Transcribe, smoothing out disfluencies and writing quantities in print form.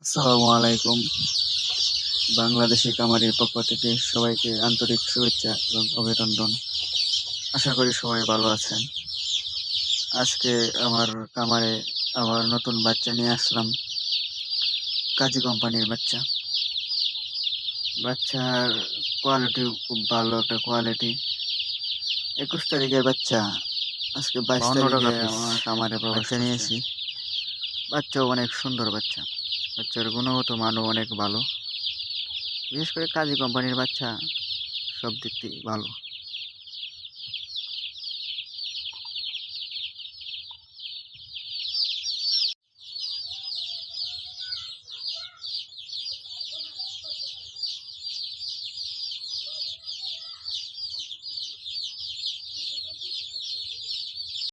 আসসালামু আলাইকুম। বাংলাদেশি কামারির পক্ষ থেকে সবাইকে আন্তরিক শুভেচ্ছা এবং অভিনন্দন। আশা করি সবাই ভালো আছেন। আজকে আমার কামারে আমার নতুন বাচ্চা নিয়ে আসলাম, কাজী কোম্পানির বাচ্চা। বাচ্চার কোয়ালিটি খুব ভালো একটা কোয়ালিটি। ২১ তারিখের বাচ্চা, আজকে ২২ তারিখে আমার কামারে প্রবেশ নিয়েছি। বাচ্চাও অনেক সুন্দর বাচ্চা। বাচ্চার গুণগত মানও অনেক ভালো। বিশেষ করে কাজী কোম্পানির বাচ্চা সব দিক থেকে ভালো।